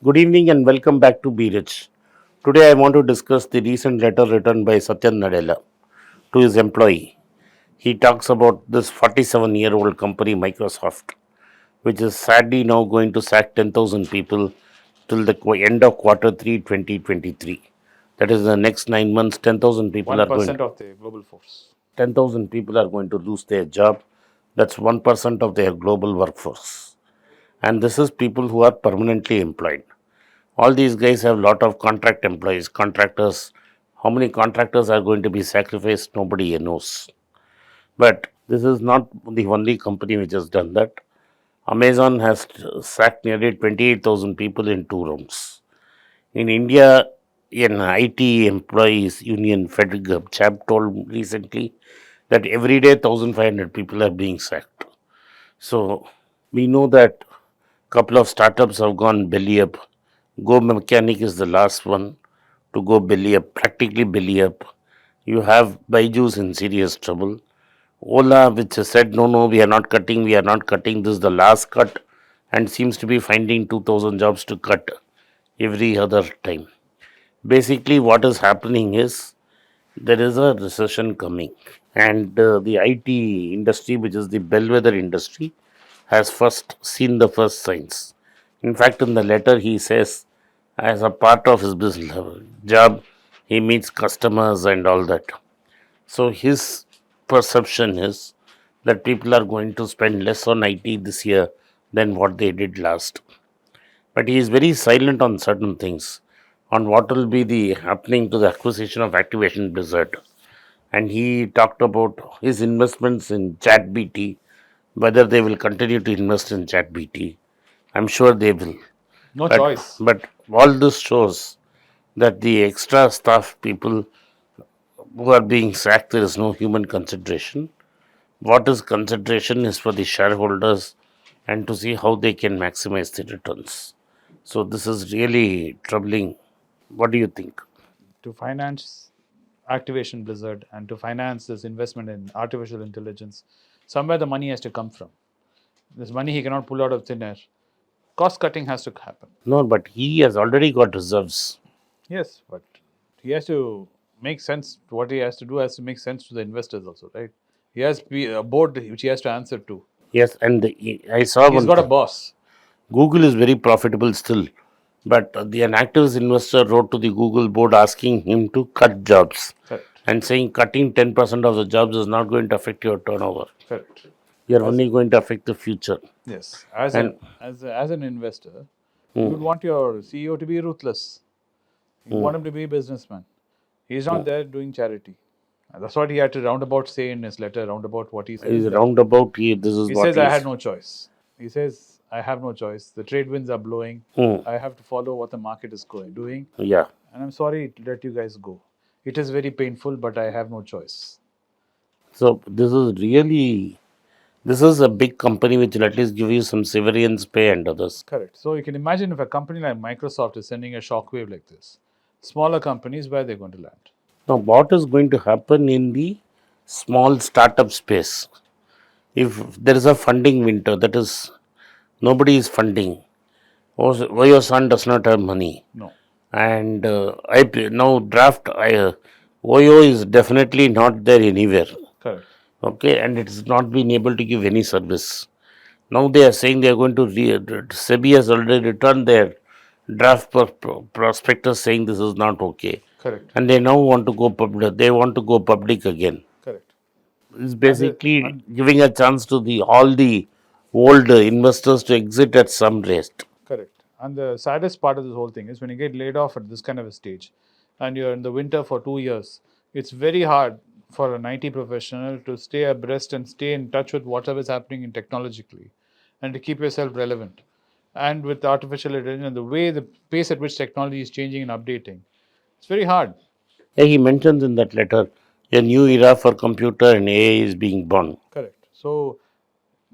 Good evening and welcome back to Be Rich. Today I want to discuss the recent letter written by Satyan Nadella to his employee. He talks about this 47-year-old company Microsoft, which is sadly now going to sack 10,000 people till the end of quarter 3 2023. That is the next 9 months 1% of the global force. 10,000 people are going to lose their job. That's 1% of their global workforce. And this is people who are permanently employed. All these guys have a lot of contract employees, contractors. How many contractors are going to be sacrificed? Nobody knows. But this is not the only company which has done that. Amazon has sacked nearly 28,000 people in 2 rounds. In India, an IT employees union Fed chap told recently that every day 1,500 people are being sacked. So we know that couple of startups have gone belly up. Go Mechanic is the last one to go belly up, practically belly up. You have Byju's in serious trouble. Ola, which has said, no, no, we are not cutting, we are not cutting, this is the last cut, and seems to be finding 2,000 jobs to cut every other time. Basically, what is happening is there is a recession coming, and the IT industry, which is the bellwether industry, has first seen the first signs. In fact, in the letter, he says, as a part of his business job, he meets customers and all that. So his perception is that people are going to spend less on IT this year than what they did last. But he is very silent on certain things, on what will be the happening to the acquisition of Activation Blizzard. And he talked about his investments in ChatBT, whether they will continue to invest in ChatBT. I'm sure they will. No But choice. but all this shows that the extra staff people who are being sacked, there is no human consideration. What is consideration is for the shareholders and to see how they can maximize the returns. So this is really troubling. What do you think? To finance Activation Blizzard and to finance this investment in artificial intelligence, somewhere the money has to come from. This money he cannot pull out of thin air. Cost cutting has to happen. No, but he has already got reserves. Yes, but he has to make sense. What he has to do has to make sense to the investors also, right? He has a board which he has to answer to. Yes, and I saw He's one got a thing. boss. Google is very profitable still, but an activist investor wrote to the Google board asking him to cut jobs Correct. and saying cutting 10% of the jobs is not going to affect your turnover. Correct. You're As only going to affect the future. yes, as And an investor, you mm, would want your CEO to be ruthless. You mm, want him to be a businessman. He's not there doing charity. And that's what he had to roundabout say in his letter. Roundabout what he said is is that roundabout, this is he what says, he I had is. no choice. He says, I have no choice. The trade winds are blowing. Mm, I have to follow what the market is doing. yeah. And I'm sorry to let you guys go. It is very painful, but I have no choice. So this is a big company which will at least give you some severance pay and others. Correct. So you can imagine if a company like Microsoft is sending a shockwave like this, smaller companies, where they're going to land. Now, what is going to happen in the small startup space? If there is a funding winter, that is, nobody is funding, or your son does not have money, No. and now draft OYO is definitely not there anywhere. Correct. Okay, and it has not been able to give any service. Now they are saying they are going to SEBI has already returned their draft prospectus saying this is not okay, Correct. and they now want to go public. They want to go public again. Correct. It's And the, basically and giving a chance to the all the old investors to exit at some rate. correct. And the saddest part of this whole thing is when you get laid off at this kind of a stage and you're in the winter for 2 years, it's very hard for an IT professional to stay abreast and stay in touch with whatever is happening in technologically and to keep yourself relevant. And with artificial intelligence, the way the pace at which technology is changing and updating, it's very hard. Yeah, he mentions in that letter a new era for computer and AI is being born. Correct. So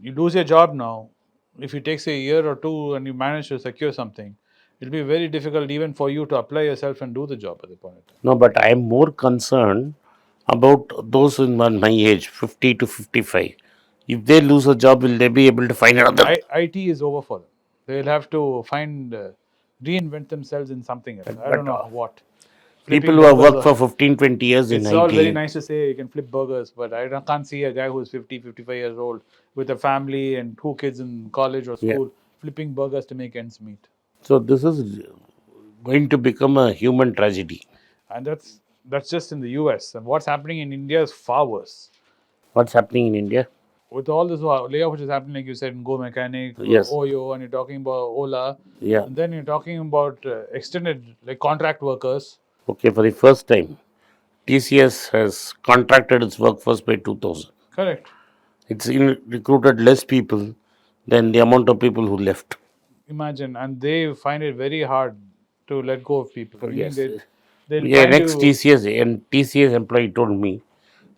you lose your job now. If it takes a year or two and you manage to secure something, it'll be very difficult even for you to apply yourself and do the job at the point in time. No, but I am more concerned about those in my age, 50 to 55. If they lose a job, will they be able to find another? IT is over for them. They'll have to find reinvent themselves in something else. I But don't know what. people Flipping who have burgers worked for 15, 20 years in it's all very IT, nice to say you can flip burgers, but can't see a guy who's 50, 55 years old with a family and 2 kids in college or yeah. school flipping burgers to make ends meet. So this is going to become a human tragedy. And that's just in the US. And what's happening in India is far worse. What's happening in India? With all this layoff which is happening, like you said, in Go Mechanic, Yes. Oyo, and you're talking about Ola, Yeah. and then you're talking about extended like contract workers. Okay. For the first time, TCS has contracted its workforce by 2,000. Correct. It's recruited less people than the amount of people who left. Imagine, and they find it very hard to let go of people. Meaning Yes. they'll Yeah, try next to TCS and TCS employee told me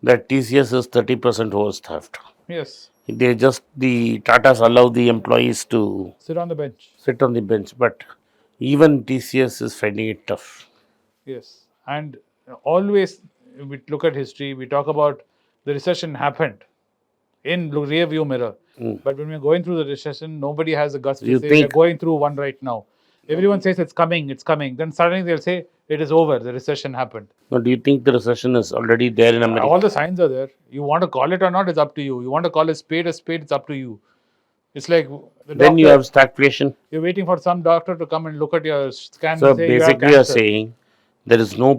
that TCS is 30% overstaffed. yes They just the Tatas allow the employees to sit on the bench. sit on the bench, but even TCS is finding it tough. Yes, and always we look at history. We talk about the recession happened in rear view mirror, but when we're going through the recession, nobody has the guts to You say we are think? going through one right now. Everyone says it's coming, it's coming. Then suddenly they'll say it is over. The recession happened. Or do you think the recession is already there in All America? the signs are there. You want to call it or not, it's up to you. You want to call a spade, it's up to you. It's like the Then you doctor. have stagflation. You're waiting for some doctor to come and look at your scans So and say you have basically, you are cancer. saying there is no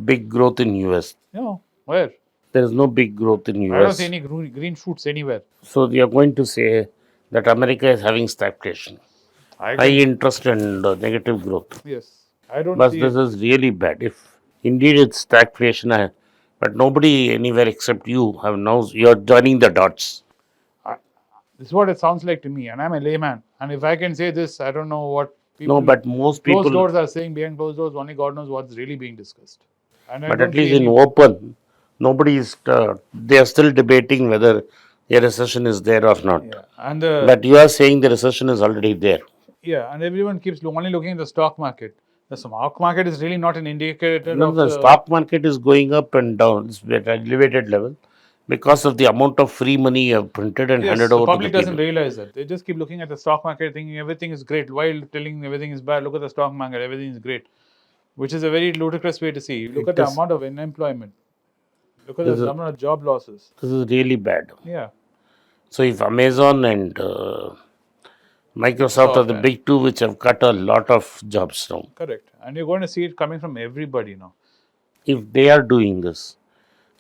big growth in US. No, where? There is no big growth in I don't see US. any green shoots anywhere. So you are going to say that America is having stagflation, I high can, interest and negative growth. yes, I don't But see this it. is really bad. If indeed it's stagflation, but nobody anywhere except you have now you're joining the dots. I, this is what it sounds like to me, and I'm a layman. And if I can say this, I don't know what No, people but most closed people, doors are saying behind closed doors. Only God knows what's really being discussed. And I but at don't see least in any. open, nobody is. They are still debating whether a recession is there or not. Yeah, and the But you are saying the recession is already there. yeah, and everyone keeps only looking at the stock market. The stock market is really not an indicator No, of the the. stock market is going up and down. It's at an elevated level because of the amount of free money you have printed and Yes, handed the over to the public doesn't people. realize that. They just keep looking at the stock market, thinking everything is great, while telling everything is bad. Look at the stock market, everything is great, which is a very ludicrous way to see. You look It at the is. amount of unemployment, look at the This is amount of job losses. this is really bad. Yeah, So if Amazon and Microsoft are the software, big two which have cut a lot of jobs now. correct. And you're going to see it coming from everybody now. If they are doing this,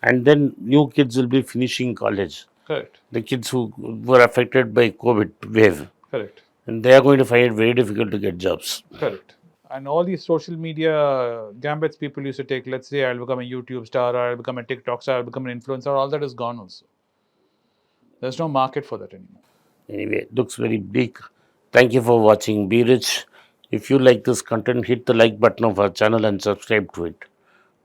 and then new kids will be finishing college, Correct, the kids who were affected by COVID wave, correct, and they are going to find it very difficult to get jobs. correct. And all these social media gambits people used to take, let's say I'll become a YouTube star, or I'll become a TikTok star, I'll become an influencer, all that is gone also. There's no market for that anymore. Anyway, it looks very bleak. Thank you for watching. Be rich. If you like this content, hit the like button of our channel and subscribe to it.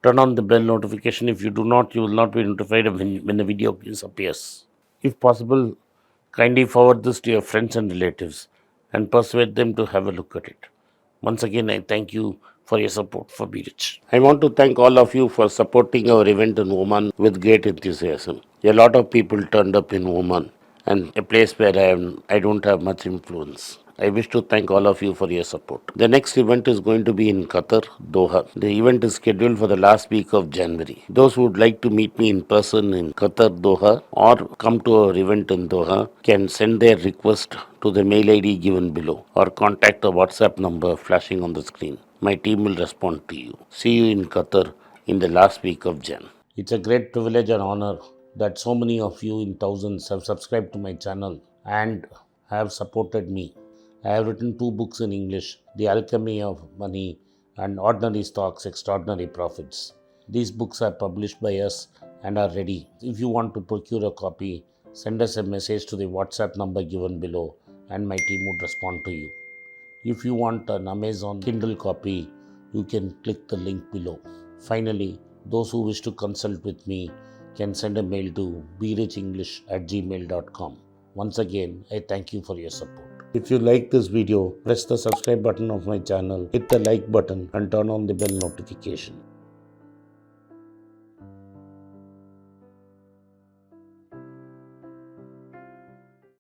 Turn on the bell notification. If you do not, you will not be notified when the video appears. If possible, kindly forward this to your friends and relatives and persuade them to have a look at it. Once again, I thank you for your support for Be Rich. I want to thank all of you for supporting our event in Oman with great enthusiasm. A lot of people turned up in Oman, and a place where I don't have much influence. I wish to thank all of you for your support. The next event is going to be in Qatar, Doha. The event is scheduled for the last week of January. Those who would like to meet me in person in Qatar, Doha, or come to our event in Doha can send their request to the mail ID given below or contact the WhatsApp number flashing on the screen. My team will respond to you. See you in Qatar in the last week of Jan. It's a great privilege and honor that so many of you in thousands have subscribed to my channel and have supported me. I have written 2 books in English, The Alchemy of Money and Ordinary Stocks, Extraordinary Profits. These books are published by us and are ready. If you want to procure a copy, send us a message to the WhatsApp number given below and my team would respond to you. If you want an Amazon Kindle copy, you can click the link below. Finally, those who wish to consult with me can send a mail to berichenglish@gmail.com. Once again, I thank you for your support. If you like this video, press the subscribe button of my channel, hit the like button and turn on the bell notification.